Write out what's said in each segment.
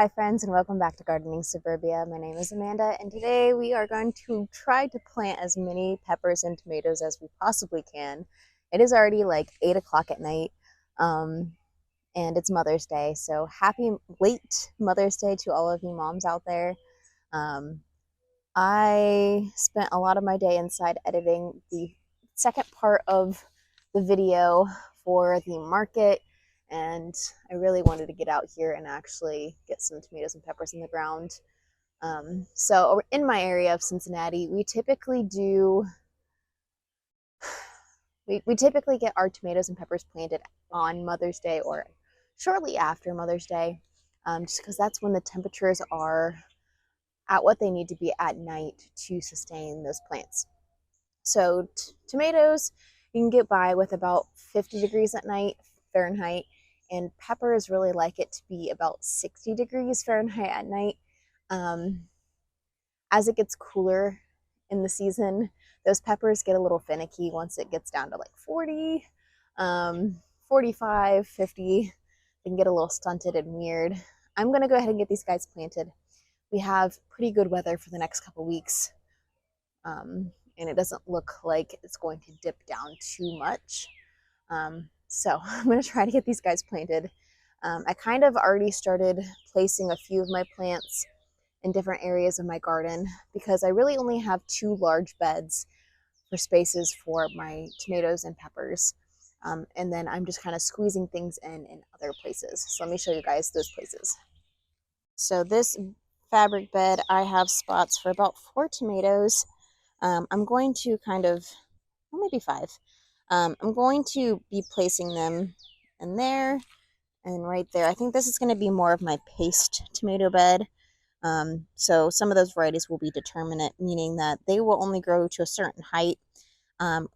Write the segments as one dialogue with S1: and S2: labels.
S1: Hi friends, and welcome back to Gardening Suburbia. My name is Amanda, and today we are going to try to plant as many peppers and tomatoes as we possibly can. It is already like 8 o'clock at night, and it's Mother's Day, so happy late Mother's Day to all of you moms out there. Um, I spent a lot of my day inside editing the second part of the video for the market, and I really wanted to get out here and actually get some tomatoes and peppers in the ground. So in my area of Cincinnati, we typically get our tomatoes and peppers planted on Mother's Day or shortly after Mother's Day, just because that's when the temperatures are at what they need to be at night to sustain those plants. So tomatoes, you can get by with about 50 degrees at night, Fahrenheit, and peppers really like it to be about 60 degrees Fahrenheit at night. As it gets cooler in the season, those peppers get a little finicky once it gets down to like 40, 45, 50. They can get a little stunted and weird. I'm going to go ahead and get these guys planted. We have pretty good weather for the next couple weeks, and it doesn't look like it's going to dip down too much. So I'm going to try to get these guys planted. I kind of already started placing a few of my plants in different areas of my garden because I really only have two large beds for spaces for my tomatoes and peppers. And then I'm just kind of squeezing things in other places. So let me show you guys those places. So this fabric bed, I have spots for about 4 tomatoes. I'm going to well, maybe 5. I'm going to be placing them in there and right there. I think this is going to be more of my paste tomato bed. So some of those varieties will be determinate, meaning that they will only grow to a certain height,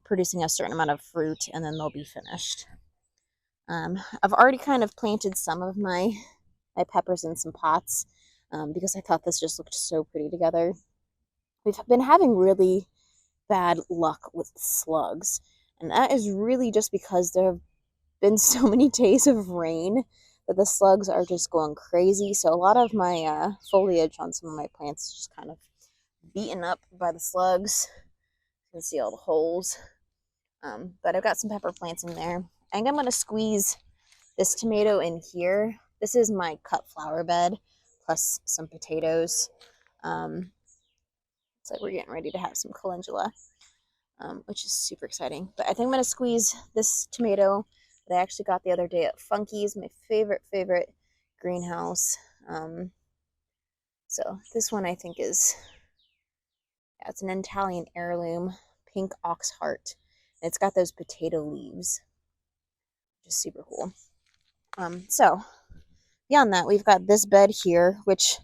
S1: producing a certain amount of fruit, and then they'll be finished. I've already kind of planted some of my peppers in some pots because I thought this just looked so pretty together. We've been having really bad luck with slugs, and that is really just because there have been so many days of rain that the slugs are just going crazy. So a lot of my foliage on some of my plants is just kind of beaten up by the slugs. You can see all the holes. But I've got some pepper plants in there. I think I'm going to squeeze this tomato in here. This is my cut flower bed plus some potatoes. Looks like we're getting ready to have some calendula, which is super exciting. But I think I'm going to squeeze this tomato that I actually got the other day at Funky's, my favorite greenhouse. So this one I think is, yeah, it's an Italian heirloom, pink ox heart. And it's got those potato leaves, which is super cool. So beyond that, we've got this bed here, which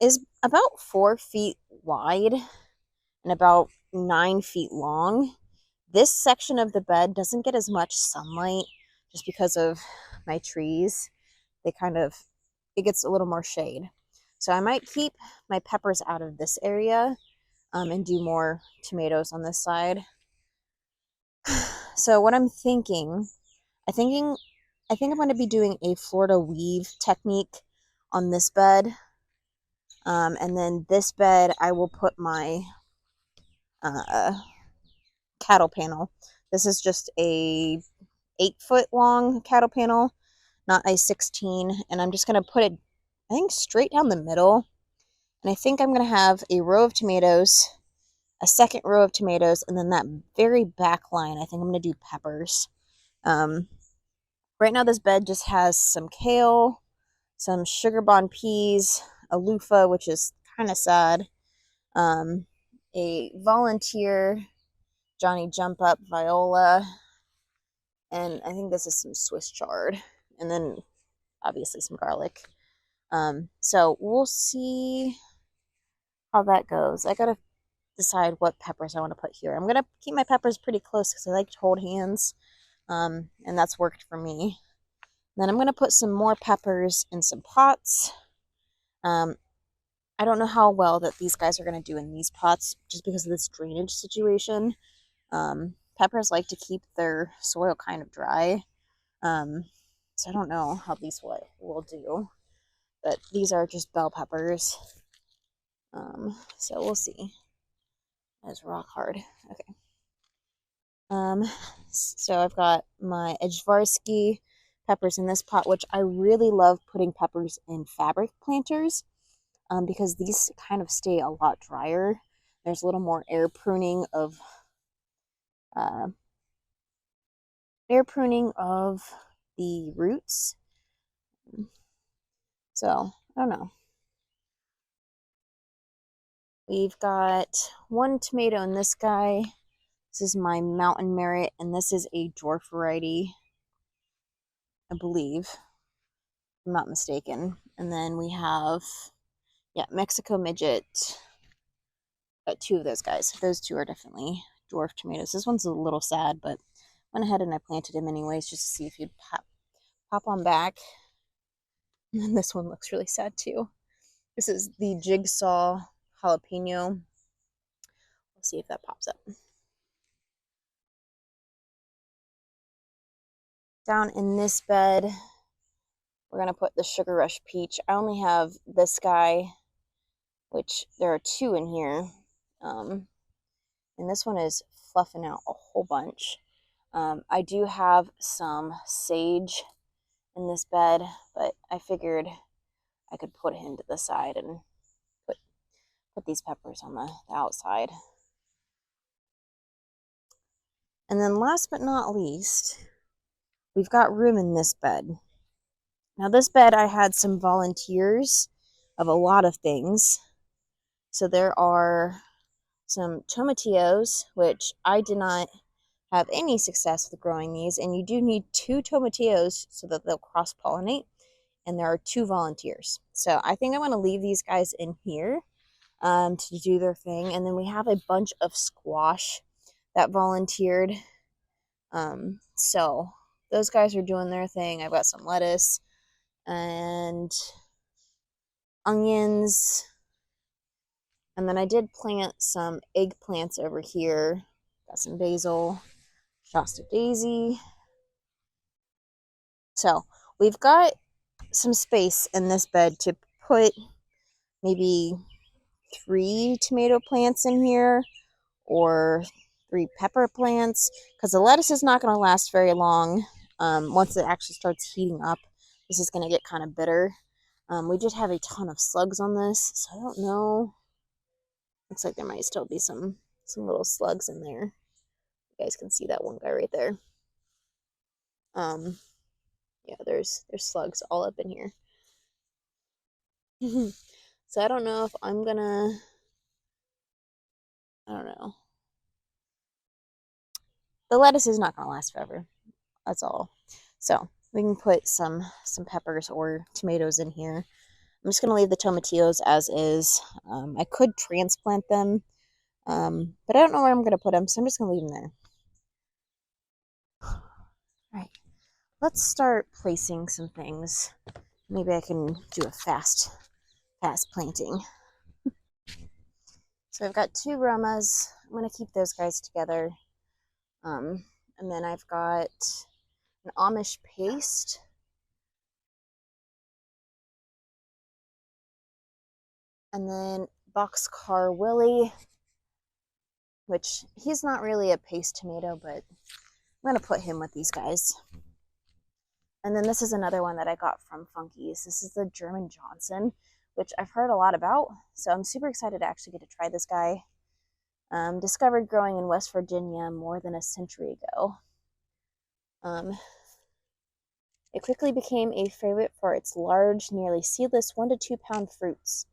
S1: is about 4 feet wide and about 9 feet long. This section of the bed doesn't get as much sunlight just because of my trees. It gets a little more shade. So I might keep my peppers out of this area and do more tomatoes on this side. So what I'm thinking, I think I'm going to be doing a Florida weave technique on this bed. And then this bed, I will put my cattle panel. This is just a 8-foot long cattle panel, not a 16. And I'm just going to put it, I think, straight down the middle. And I think I'm going to have a row of tomatoes, a second row of tomatoes, and then that very back line, I think I'm going to do peppers. Right now this bed just has some kale, some sugar bond peas, a loofah, which is kind of sad, a volunteer Johnny Jump Up viola, and I think this is some Swiss chard, and then obviously some garlic. So we'll see how that goes. I gotta decide what peppers I want to put here. I'm gonna keep my peppers pretty close because I like to hold hands, and that's worked for me. Then I'm gonna put some more peppers in some pots. I don't know how well that these guys are gonna do in these pots just because of this drainage situation. Peppers like to keep their soil kind of dry. So I don't know how these will do. but these are just bell peppers. So we'll see. That's rock hard. Okay. So I've got my Ajvarski peppers in this pot, which I really love putting peppers in fabric planters, because these kind of stay a lot drier. There's a little more air pruning of uh, the roots. So I don't know. We've got one tomato in this guy. This is my Mountain Merit, and this is a dwarf variety, I believe, if I'm not mistaken. And then we have, yeah, Mexico Midget. Got two of those guys. Those two are definitely dwarf tomatoes. This one's a little sad, but went ahead and I planted him anyways just to see if he'd pop on back. And then this one looks really sad too. This is the Jigsaw Jalapeno. We'll see if that pops up. Down in this bed, we're going to put the Sugar Rush Peach. I only have this guy, which there are two in here. And this one is fluffing out a whole bunch. I do have some sage in this bed, but I figured I could put him to the side and put these peppers on the outside. And then last but not least, we've got room in this bed. Now this bed, I had some volunteers of a lot of things. So there are some tomatillos, which I did not have any success with growing these, and you do need 2 tomatillos so that they'll cross-pollinate, and there are 2 volunteers. So I think I'm going to leave these guys in here to do their thing, and then we have a bunch of squash that volunteered. So those guys are doing their thing. I've got some lettuce and onions, and then I did plant some eggplants over here. Got some basil, Shasta daisy. So we've got some space in this bed to put maybe 3 tomato plants in here, or 3 pepper plants, because the lettuce is not going to last very long. Once it actually starts heating up, this is going to get kind of bitter. We did have a ton of slugs on this, so I don't know. Looks like there might still be some little slugs in there. You guys can see that one guy right there. Yeah, there's slugs all up in here. So I don't know if I'm gonna, I don't know. The lettuce is not gonna last forever. That's all. So we can put some peppers or tomatoes in here. I'm just gonna leave the tomatillos as is. I could transplant them, but I don't know where I'm gonna put them, so I'm just gonna leave them there. All right, let's start placing some things. Maybe I can do a fast planting. So I've got 2 Romas. I'm gonna keep those guys together. And then I've got an Amish paste. And then Boxcar Willie, which he's not really a paste tomato, but I'm going to put him with these guys. And then this is another one that I got from Funky's. This is the German Johnson, which I've heard a lot about. So I'm super excited to actually get to try this guy. Discovered growing in West Virginia more than a century ago. It quickly became a favorite for its large, nearly seedless 1 to 2 pound fruits.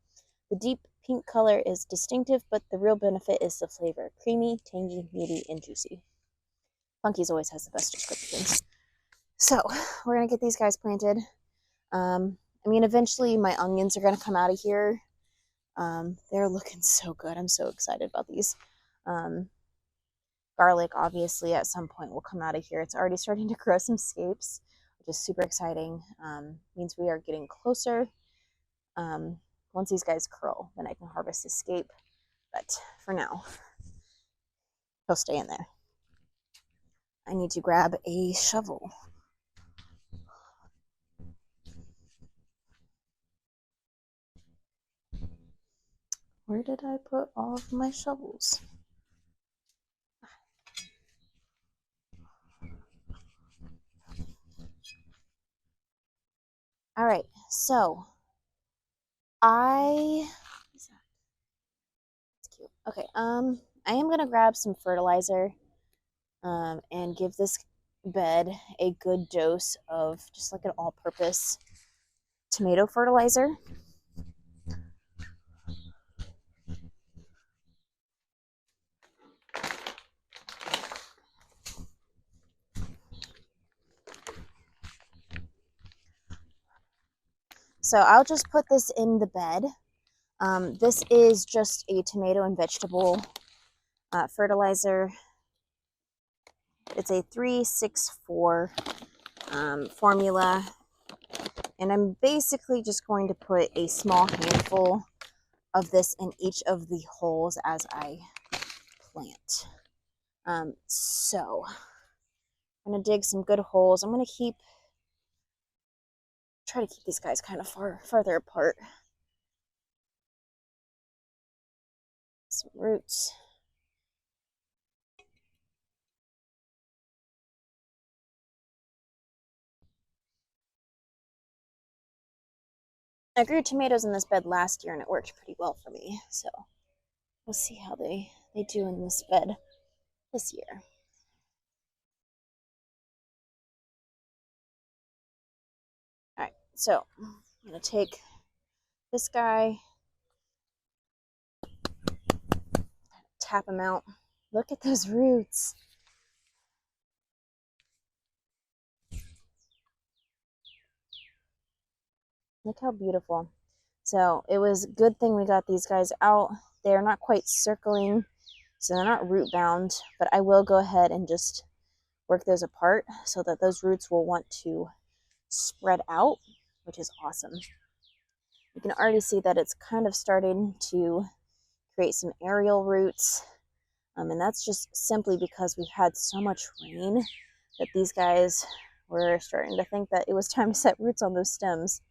S1: The deep pink color is distinctive, but the real benefit is the flavor. Creamy, tangy, meaty, and juicy. Funky's always has the best descriptions. So we're going to get these guys planted. I mean, eventually my onions are going to come out of here. They're looking so good. I'm so excited about these. Garlic, obviously, at some point will come out of here. It's already starting to grow some scapes, which is super exciting. Means we are getting closer. Once these guys curl, then I can harvest the scape. But for now, he'll stay in there. I need to grab a shovel. Where did I put all of my shovels? All right, so it's cute. Okay, I am gonna grab some fertilizer, and give this bed a good dose of just like an all-purpose tomato fertilizer. So I'll just put this in the bed. This is just a tomato and vegetable fertilizer. It's a 364 formula, and I'm basically just going to put a small handful of this in each of the holes as I plant. So I'm gonna dig some good holes. I'm gonna try to keep these guys kind of farther apart. Some roots. I grew tomatoes in this bed last year and it worked pretty well for me. So we'll see how they do in this bed this year. All right, so I'm gonna take this guy, tap him out. Look at those roots. Look how beautiful. So it was a good thing we got these guys out. They're not quite circling, so they're not root bound, but I will go ahead and just work those apart so that those roots will want to spread out, which is awesome. You can already see that it's kind of starting to create some aerial roots. And that's just simply because we've had so much rain that these guys were starting to think that it was time to set roots on those stems.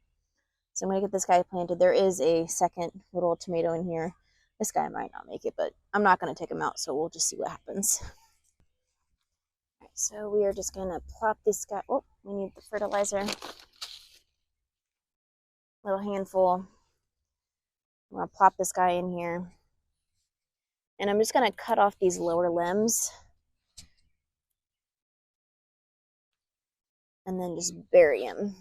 S1: So I'm going to get this guy planted. There is a second little tomato in here. This guy might not make it, but I'm not going to take him out, so we'll just see what happens. All right, so we are just going to plop this guy. Oh, we need the fertilizer. Little handful. I'm going to plop this guy in here. And I'm just going to cut off these lower limbs. And then just bury him.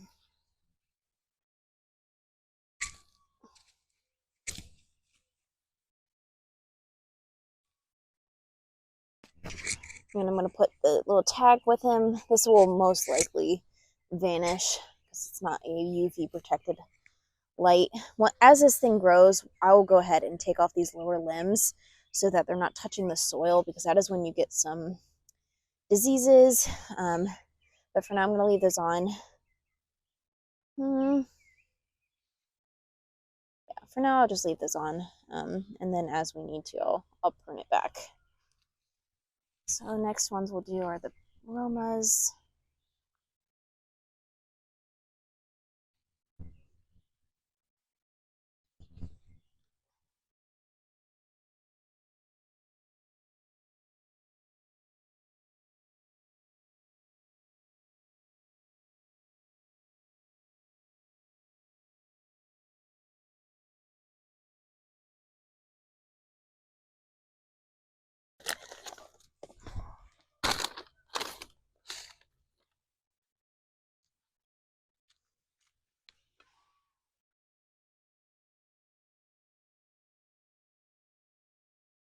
S1: And I'm going to put the little tag with him. This will most likely vanish because it's not a UV protected light. Well, as this thing grows, I will go ahead and take off these lower limbs so that they're not touching the soil, because that is when you get some diseases. But for now, I'm going to leave those on. Yeah, for now, I'll just leave this on. And then as we need to, I'll prune it back. So next ones we'll do are the aromas.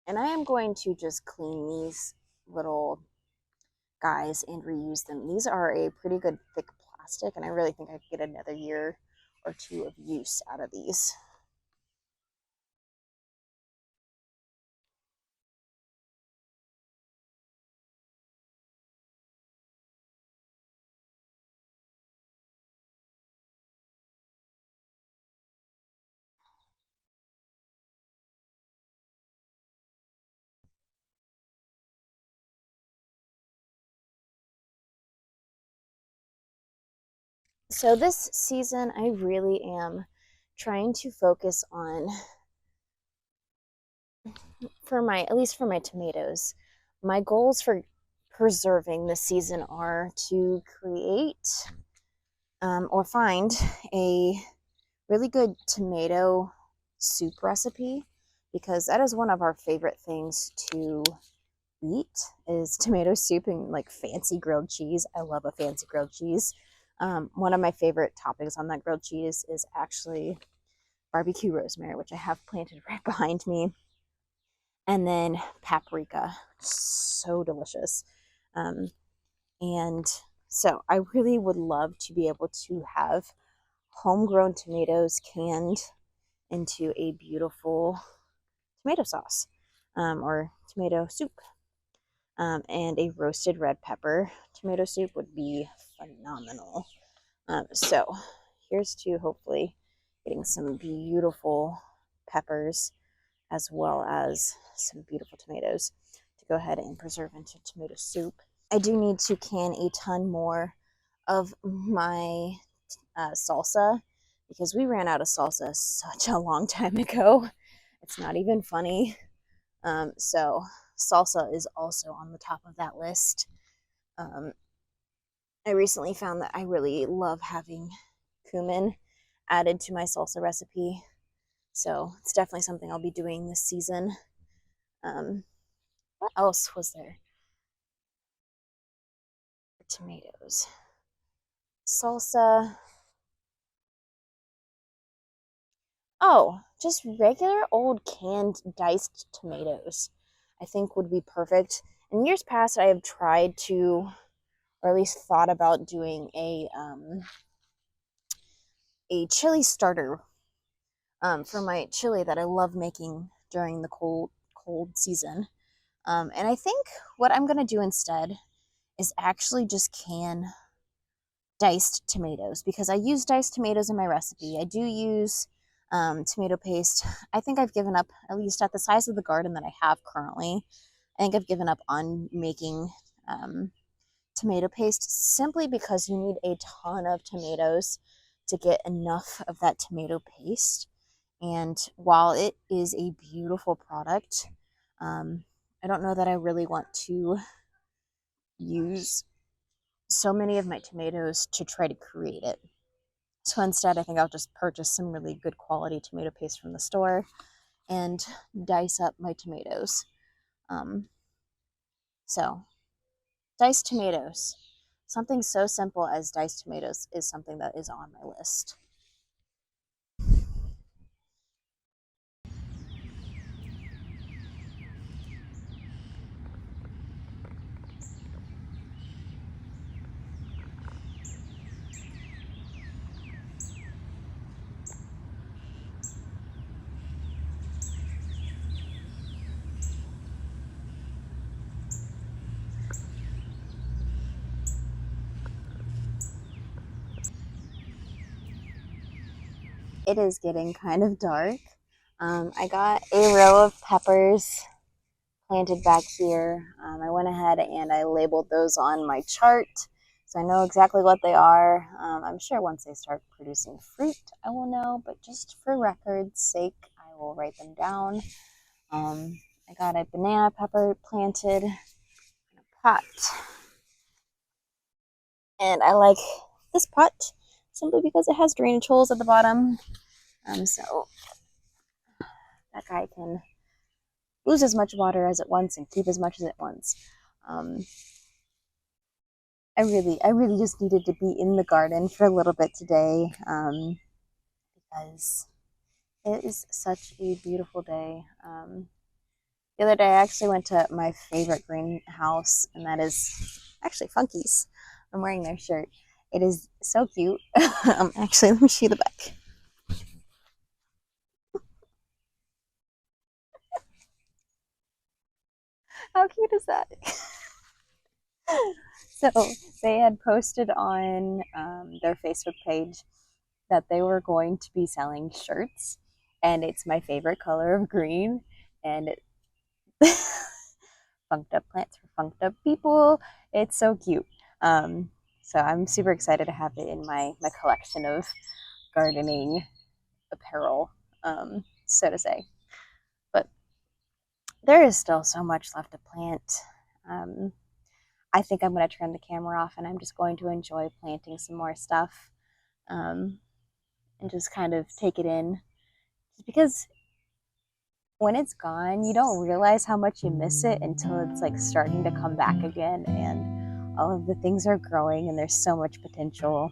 S1: And I am going to just clean these little guys and reuse them. These are a pretty good thick plastic, and I really think I could get another year or two of use out of these. So this season, I really am trying to focus on at least for my tomatoes, my goals for preserving this season are to create or find a really good tomato soup recipe, because that is one of our favorite things to eat is tomato soup and like fancy grilled cheese. I love a fancy grilled cheese. One of my favorite toppings on that grilled cheese is actually barbecue rosemary, which I have planted right behind me, and then paprika. So delicious. And so I really would love to be able to have homegrown tomatoes canned into a beautiful tomato sauce or tomato soup. And a roasted red pepper tomato soup would be phenomenal. So here's to hopefully getting some beautiful peppers as well as some beautiful tomatoes to go ahead and preserve into tomato soup. I do need to can a ton more of my salsa, because we ran out of salsa such a long time ago. It's not even funny. So salsa is also on the top of that list. I recently found that I really love having cumin added to my salsa recipe. So it's definitely something I'll be doing this season. What else was there? Tomatoes. Salsa. Oh, just regular old canned diced tomatoes, I think would be perfect. In years past, I have tried to, or at least thought about doing a chili starter for my chili that I love making during the cold season. And I think what I'm gonna do instead is actually just can diced tomatoes, because I use diced tomatoes in my recipe. I do use tomato paste. I think I've given up, at least at the size of the garden that I have currently, I think I've given up on making tomato paste, simply because you need a ton of tomatoes to get enough of that tomato paste. And while it is a beautiful product, I don't know that I really want to use so many of my tomatoes to try to create it. So instead, I think I'll just purchase some really good quality tomato paste from the store and dice up my tomatoes. So diced tomatoes. Something so simple as diced tomatoes is something that is on my list. It is getting kind of dark. I got a row of peppers planted back here. I went ahead and I labeled those on my chart, so I know exactly what they are. I'm sure once they start producing fruit, I will know, but just for record's sake, I will write them down. I got a banana pepper planted in a pot, and I like this pot simply because it has drainage holes at the bottom, so that guy can lose as much water as it wants and keep as much as it wants. I really just needed to be in the garden for a little bit today, because it is such a beautiful day. The other day, I actually went to my favorite greenhouse, and that is actually Funky's. I'm wearing their shirt. It is so cute. Actually, let me show you the back. How cute is that? So they had posted on their Facebook page that they were going to be selling shirts, and it's my favorite color of green, and it funked up plants for funked up people. It's so cute. So I'm super excited to have it in my collection of gardening apparel, so to say. But there is still so much left to plant. I think I'm going to turn the camera off and I'm just going to enjoy planting some more stuff, and just kind of take it in. Just because when it's gone, you don't realize how much you miss it until it's like starting to come back again and all of the things are growing and there's so much potential.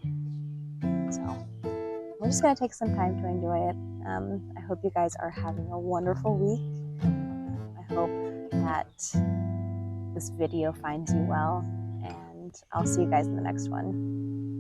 S1: So we're just going to take some time to enjoy it. I hope you guys are having a wonderful week. I hope that this video finds you well, and I'll see you guys in the next one.